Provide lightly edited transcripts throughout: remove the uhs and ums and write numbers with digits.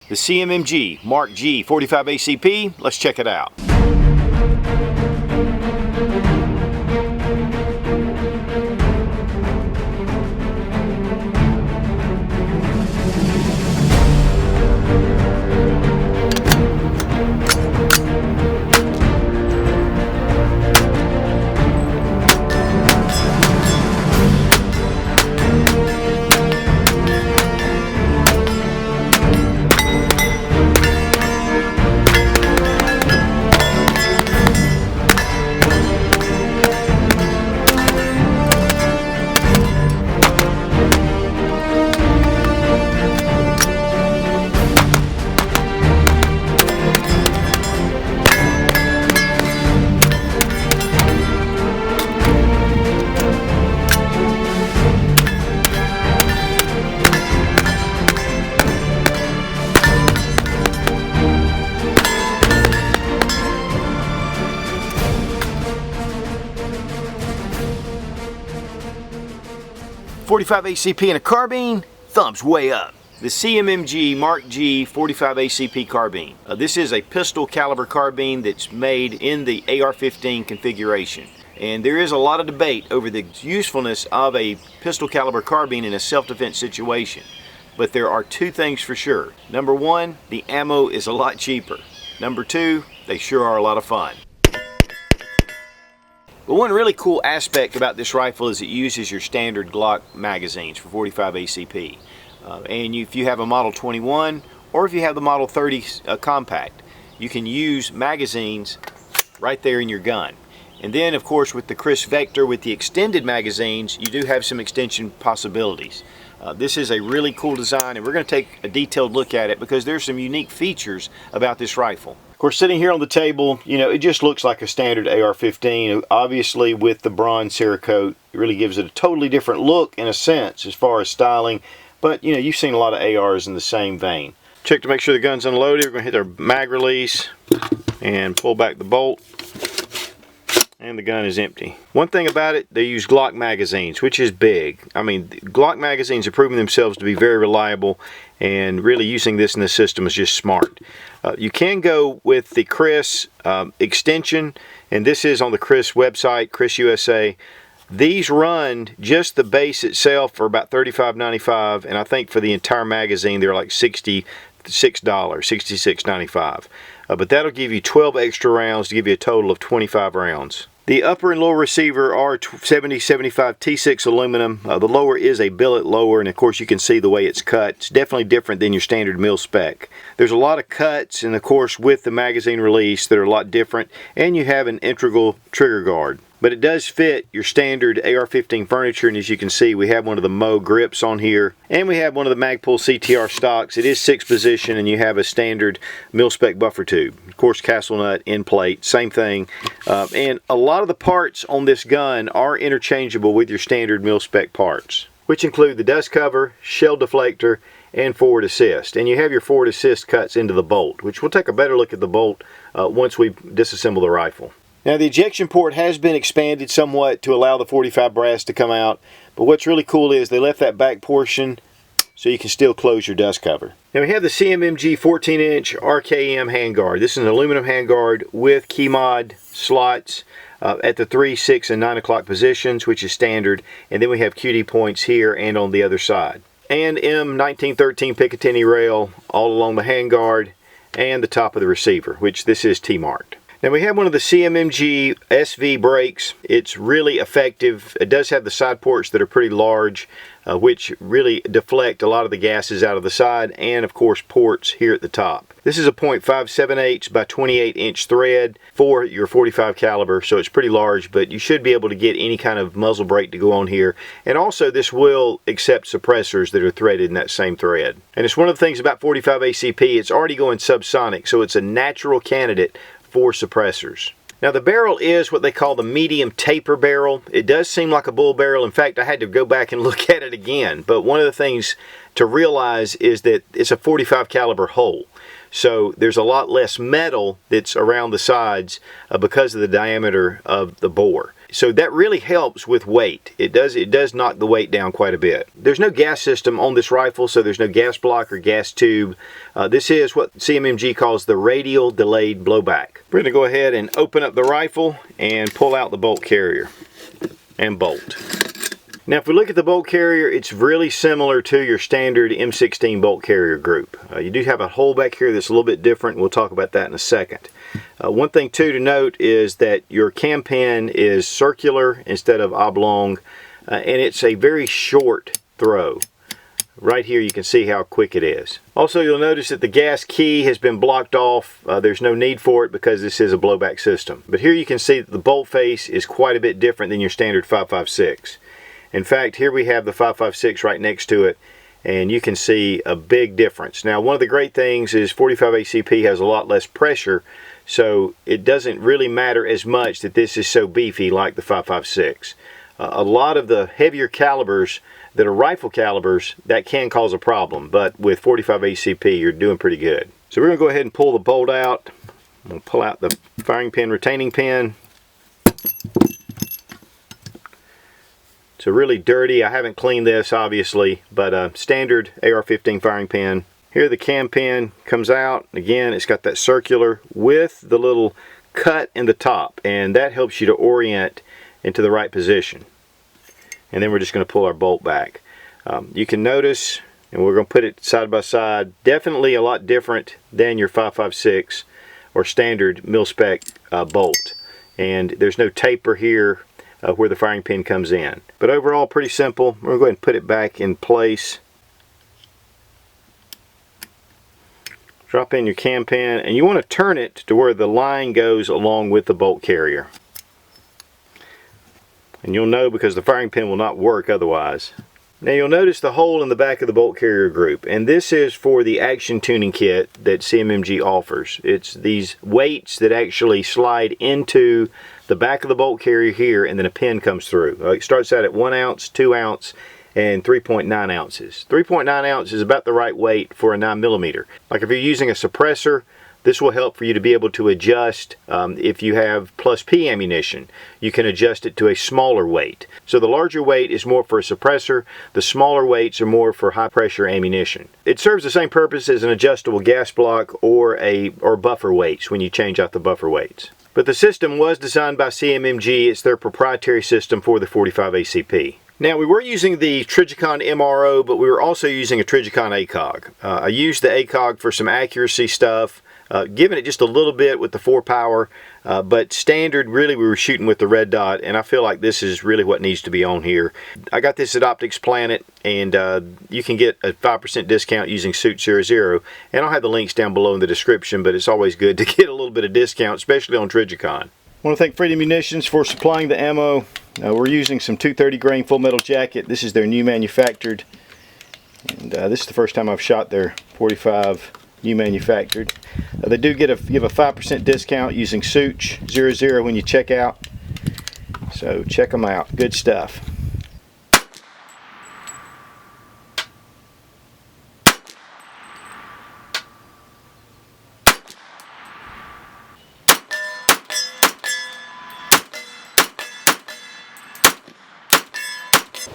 the CMMG MkG 45 ACP. Let's check it out. .45 ACP and a carbine, thumbs way up. The CMMG MkG 45 ACP carbine. This is a pistol caliber carbine that's made in the AR-15 configuration. And there is a lot of debate over the usefulness of a pistol caliber carbine in a self-defense situation. But there are two things for sure. Number one, the ammo is a lot cheaper. Number two, they sure are a lot of fun. But one really cool aspect about this rifle is it uses your standard Glock magazines for 45 ACP. If you have a Model 21 or if you have the Model 30 compact, you can use magazines right there in your gun. And then of course with the Chris Vector with the extended magazines, you do have some extension possibilities. This is a really cool design and we're going to take a detailed look at it because there's some unique features about this rifle. Of course, sitting here on the table, you know, it just looks like a standard AR-15. Obviously with the bronze Cerakote, it really gives it a totally different look in a sense as far as styling. But you know, you've seen a lot of ARs in the same vein. Check to make sure the gun's unloaded. We're going to hit our mag release and pull back the bolt. And the gun is empty. One thing about it, they use Glock magazines, which is big. I mean, Glock magazines have proven themselves to be very reliable, and really using this in the system is just smart. You can go with the Chris extension, and this is on the Chris website, Chris USA. These run just the base itself for about $35.95, and I think for the entire magazine they're like $66, $66.95. But that'll give you 12 extra rounds to give you a total of 25 rounds. The upper and lower receiver are 70-75 T6 aluminum. The lower is a billet lower, and of course you can see the way it's cut. It's definitely different than your standard mil spec. There's a lot of cuts, and of course with the magazine release that are a lot different, and you have an integral trigger guard. But it does fit your standard AR-15 furniture, and as you can see we have one of the Mo grips on here, and we have one of the Magpul CTR stocks. It is 6 position, and you have a standard mil-spec buffer tube. Of course castle nut, end plate, same thing. And a lot of the parts on this gun are interchangeable with your standard mil-spec parts, which include the dust cover, shell deflector, and forward assist. And you have your forward assist cuts into the bolt, which we'll take a better look at the bolt once we disassemble the rifle. Now the ejection port has been expanded somewhat to allow the 45 brass to come out, but what's really cool is they left that back portion so you can still close your dust cover. Now we have the CMMG 14-inch RKM handguard. This is an aluminum handguard with key mod slots at the 3, 6, and 9 o'clock positions, which is standard, and then we have QD points here and on the other side. And M1913 Picatinny rail all along the handguard and the top of the receiver, which this is T-marked. Now we have one of the CMMG SV brakes. It's really effective. It does have the side ports that are pretty large, which really deflect a lot of the gases out of the side, and of course ports here at the top. This is a .578 by 28-inch thread for your 45 caliber, so it's pretty large, but you should be able to get any kind of muzzle brake to go on here. And also this will accept suppressors that are threaded in that same thread. And it's one of the things about 45 ACP, it's already going subsonic, so it's a natural candidate for suppressors. Now the barrel is what they call the medium taper barrel. It does seem like a bull barrel. In fact, I had to go back and look at it again. But one of the things to realize is that it's a 45 caliber hole. So there's a lot less metal that's around the sides because of the diameter of the bore. So that really helps with weight. It does knock the weight down quite a bit. There's no gas system on this rifle, so there's no gas block or gas tube. This is what CMMG calls the radial delayed blowback. We're going to go ahead and open up the rifle and pull out the bolt carrier and bolt. Now if we look at the bolt carrier, it's really similar to your standard M16 bolt carrier group. You do have a hole back here that's a little bit different. We'll talk about that in a second. One thing too to note is that your cam pin is circular instead of oblong, and it's a very short throw. Right here you can see how quick it is. Also, you'll notice that the gas key has been blocked off. There's no need for it because this is a blowback system. But here you can see that the bolt face is quite a bit different than your standard 5.56. In fact, here we have the 5.56 right next to it, and you can see a big difference. Now, one of the great things is 45 ACP has a lot less pressure, so it doesn't really matter as much that this is so beefy like the 5.56. A lot of the heavier calibers that are rifle calibers, that can cause a problem, but with 45 ACP, you're doing pretty good. So we're going to go ahead and pull the bolt out. I'm going to pull out the firing pin retaining pin. So really dirty. I haven't cleaned this obviously, but standard AR-15 firing pin. Here the cam pin comes out. Again, it's got that circular with the little cut in the top, and that helps you to orient into the right position. And then we're just going to pull our bolt back. You can notice, and we're going to put it side by side, definitely a lot different than your 5.56 or standard mil-spec bolt. And there's no taper here where the firing pin comes in. But overall, pretty simple. We're going to go ahead and put it back in place. Drop in your cam pin, and you want to turn it to where the line goes along with the bolt carrier. And you'll know because the firing pin will not work otherwise. Now you'll notice the hole in the back of the bolt carrier group, and this is for the action tuning kit that CMMG offers. It's these weights that actually slide into the back of the bolt carrier here, and then a pin comes through. It starts out at 1 ounce, 2 ounce, and 3.9 ounces. 3.9 ounces is about the right weight for a 9mm. Like if you're using a suppressor, this will help for you to be able to adjust. If you have plus P ammunition, you can adjust it to a smaller weight. So the larger weight is more for a suppressor, the smaller weights are more for high pressure ammunition. It serves the same purpose as an adjustable gas block or buffer weights when you change out the buffer weights. But the system was designed by CMMG. It's their proprietary system for the 45 ACP. Now we were using the Trijicon MRO, but we were also using a Trijicon ACOG. I used the ACOG for some accuracy stuff, giving it just a little bit with the 4-power, but standard really we were shooting with the red dot, and I feel like this is really what needs to be on here. I got this at Optics Planet, and you can get a 5% discount using Suit 00, and I'll have the links down below in the description, but it's always good to get a little bit of discount, especially on Trijicon. I want to thank Freedom Munitions for supplying the ammo. We're using some 230 grain full metal jacket. This is their new manufactured, and this is the first time I've shot their 45 new manufactured. They do give a 5% discount using Suit 00 when you check out, so check them out. Good stuff.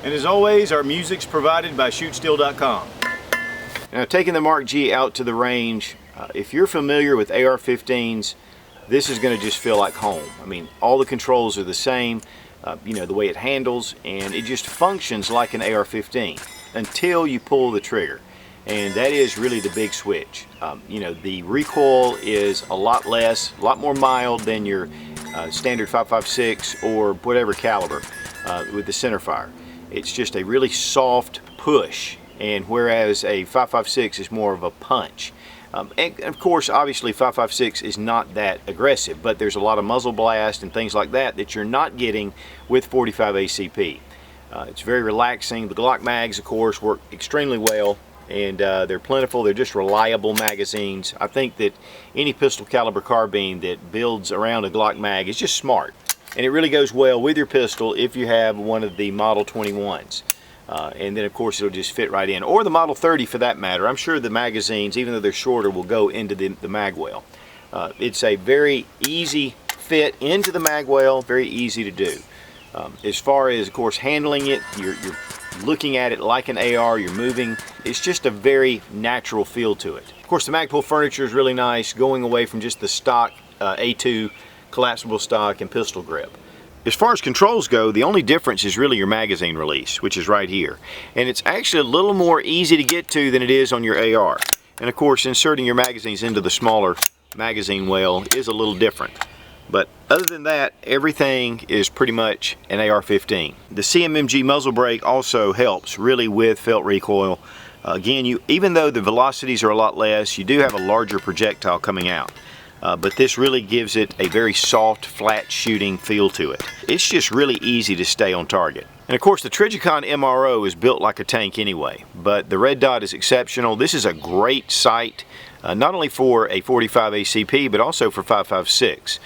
And as always, our music's provided by ShootSteel.com. Now, taking the Mark G out to the range, if you're familiar with AR-15s, this is going to just feel like home. I mean, all the controls are the same, you know, the way it handles, and it just functions like an AR-15 until you pull the trigger. And that is really the big switch. You know, the recoil is a lot less, a lot more mild than your standard 5.56 or whatever caliber with the centerfire. It's just a really soft push, and whereas a 5.56 is more of a punch. And of course, obviously 5.56 is not that aggressive, but there's a lot of muzzle blast and things like that that you're not getting with 45 ACP. It's very relaxing. The Glock Mags, of course, work extremely well, and they're plentiful. They're just reliable magazines. I think that any pistol caliber carbine that builds around a Glock Mag is just smart. And it really goes well with your pistol if you have one of the Model 21s. And then of course it'll just fit right in. Or the Model 30 for that matter. I'm sure the magazines, even though they're shorter, will go into the mag well. It's a very easy fit into the mag well, very easy to do. As far as, of course, handling it, you're looking at it like an AR, you're moving. It's just a very natural feel to it. Of course, the Magpul furniture is really nice, going away from just the stock A2 collapsible stock and pistol grip. As far as controls go, the only difference is really your magazine release, which is right here. And it's actually a little more easy to get to than it is on your AR. And of course, inserting your magazines into the smaller magazine well is a little different. But other than that, everything is pretty much an AR-15. The CMMG Muzzle Break also helps really with felt recoil. Again, even though the velocities are a lot less, you do have a larger projectile coming out. But this really gives it a very soft, flat shooting feel to it. It's just really easy to stay on target. And of course, the Trijicon MRO is built like a tank anyway, but the red dot is exceptional. This is a great sight, not only for a 45 ACP, but also for 5.56.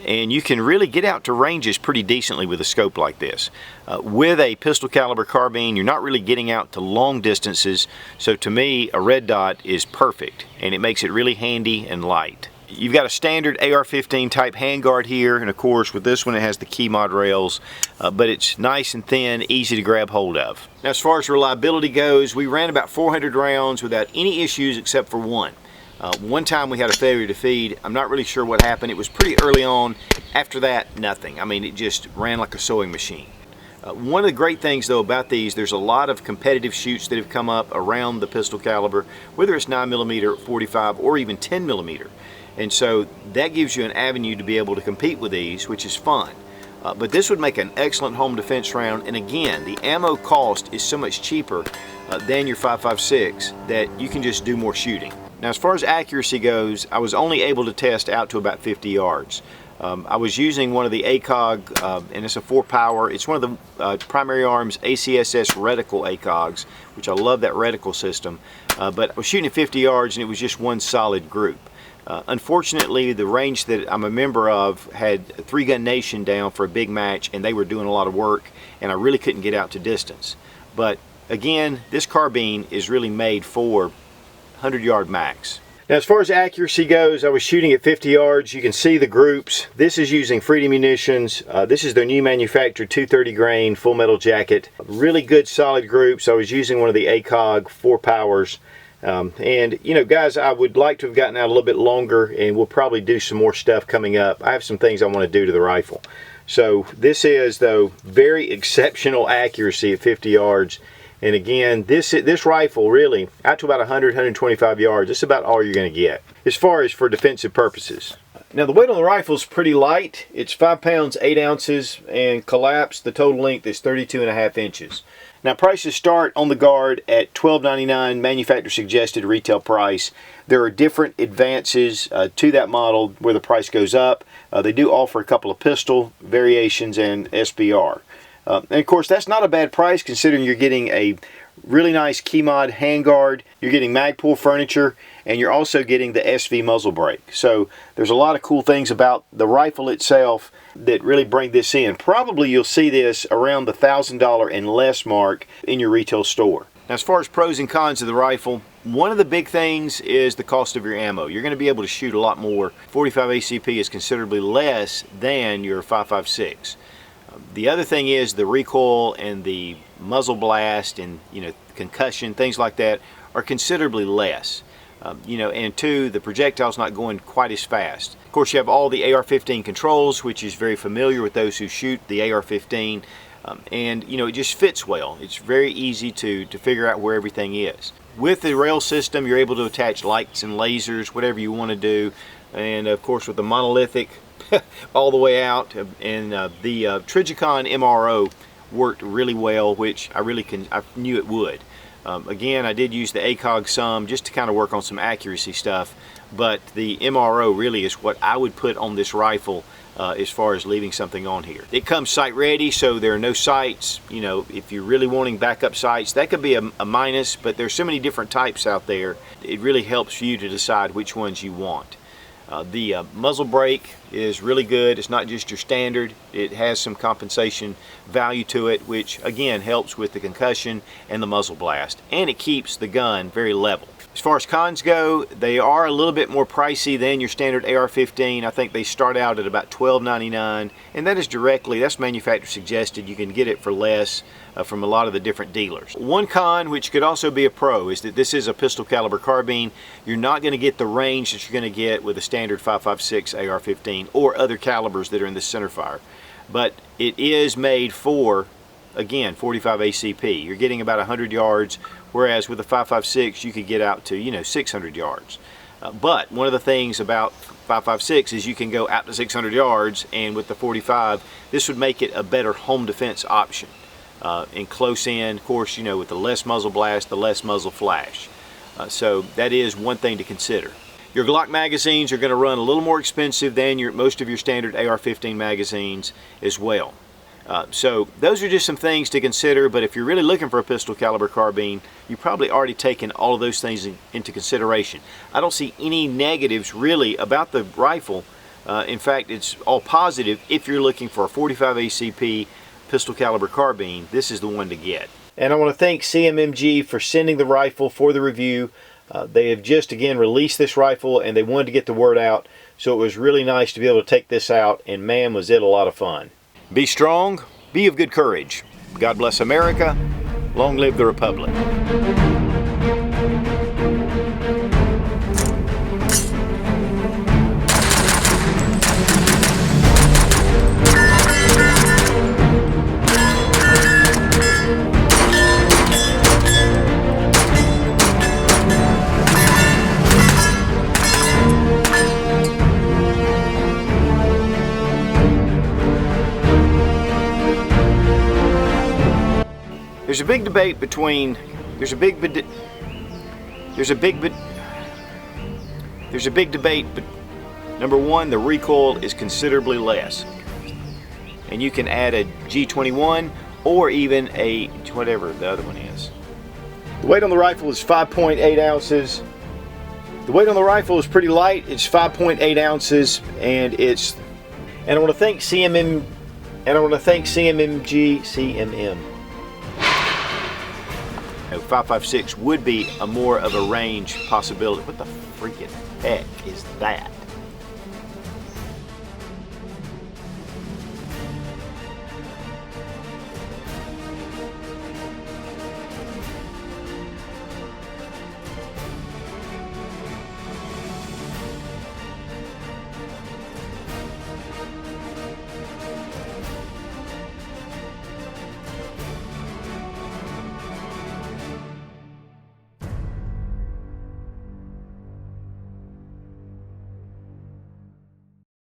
And you can really get out to ranges pretty decently with a scope like this. With a pistol caliber carbine, you're not really getting out to long distances, so to me, a red dot is perfect, and it makes it really handy and light. You've got a standard AR-15 type handguard here, and of course with this one it has the key mod rails, but it's nice and thin, easy to grab hold of. Now, as far as reliability goes, we ran about 400 rounds without any issues except for one. One time we had a failure to feed. I'm not really sure what happened. It was pretty early on. After that, nothing. I mean, it just ran like a sewing machine. One of the great things though about these, there's a lot of competitive shoots that have come up around the pistol caliber, whether it's 9mm, 45, or even 10mm. And so that gives you an avenue to be able to compete with these, which is fun. But this would make an excellent home defense round, and again, the ammo cost is so much cheaper than your 5.56 that you can just do more shooting. Now, as far as accuracy goes, I was only able to test out to about 50 yards. I was using one of the ACOG, and it's a 4-power. It's one of the Primary Arms ACSS reticle ACOGs, which I love that reticle system. But I was shooting at 50 yards, and it was just one solid group. Unfortunately, the range that I'm a member of had 3-Gun Nation down for a big match, and they were doing a lot of work, and I really couldn't get out to distance. But again, this carbine is really made for 100-yard max. Now, as far as accuracy goes, I was shooting at 50 yards. You can see the groups. This is using Freedom Munitions. This is their new manufactured 230 grain full metal jacket. Really good solid groups. I was using one of the ACOG 4-powers. And you know, guys, I would like to have gotten out a little bit longer, and we'll probably do some more stuff coming up. I have some things I want to do to the rifle. So this is, though, very exceptional accuracy at 50 yards. And again, this rifle really, out to about 100, 125 yards, that's about all you're going to get as far as for defensive purposes. Now, the weight on the rifle is pretty light. It's 5 pounds 8 ounces, and collapsed, the total length is 32.5 inches. Now, prices start on the Guard at $12.99, manufacturer suggested retail price. There are different advances to that model where the price goes up. They do offer a couple of pistol variations and SBR. And of course, that's not a bad price considering you're getting a really nice key mod handguard, you're getting Magpul furniture, and you're also getting the SV muzzle brake. So there's a lot of cool things about the rifle itself that really bring this in. Probably you'll see this around the $1,000 and less mark in your retail store. Now, as far as pros and cons of the rifle, one of the big things is the cost of your ammo. You're going to be able to shoot a lot more. 45 ACP is considerably less than your 5.56. The other thing is the recoil and the muzzle blast and, you know, concussion, things like that are considerably less. You know, and two, the projectile's not going quite as fast. Of course, you have all the AR-15 controls, which is very familiar with those who shoot the AR-15, and you know, it just fits well. It's very easy to figure out where everything is. With the rail system, you're able to attach lights and lasers, whatever you want to do, and of course with the monolithic all the way out, and the Trijicon MRO worked really well, which I knew it would. Again, I did use the ACOG some just to kind of work on some accuracy stuff, but the MRO really is what I would put on this rifle as far as leaving something on here. It comes sight ready, so there are no sights. You know, if you're really wanting backup sights, that could be a minus, but there's so many different types out there. It really helps you to decide which ones you want. The muzzle brake is really good. It's not just your standard. It has some compensation value to it, which again helps with the concussion and the muzzle blast, and it keeps the gun very level. As far as cons go, they are a little bit more pricey than your standard AR-15. I think they start out at about $12.99, and that is that's manufacturer suggested. You can get it for less from a lot of the different dealers. One con, which could also be a pro, is that this is a pistol caliber carbine. You're not going to get the range that you're going to get with a standard 5.56 AR-15 or other calibers that are in the centerfire. But it is made for, again, 45 ACP. You're getting about 100 yards, whereas with a 5.56 you could get out to 600 yards. But one of the things about 5.56 is you can go out to 600 yards, and with the 45 this would make it a better home defense option. In close in, of course, with the less muzzle blast, the less muzzle flash. So that is one thing to consider. Your Glock magazines are going to run a little more expensive than most of your standard AR-15 magazines as well. So those are just some things to consider, but if you're really looking for a pistol caliber carbine, you've probably already taken all of those things into consideration. I don't see any negatives really about the rifle. In fact, it's all positive. If you're looking for a 45 ACP pistol caliber carbine, this is the one to get. And I want to thank CMMG for sending the rifle for the review. They have just again released this rifle, and they wanted to get the word out, so it was really nice to be able to take this out, and man, was it a lot of fun. Be strong, be of good courage. God bless America. Long live the Republic. There's a big debate between, there's a big debate, but number one, the recoil is considerably less. And you can add a G21 or even a, whatever the other one is. The weight on the rifle is 5.8 ounces. The weight on the rifle is pretty light. It's 5.8 ounces, and I want to thank CMMG. No, 5.56 would be a more of a range possibility. What the freaking heck is that?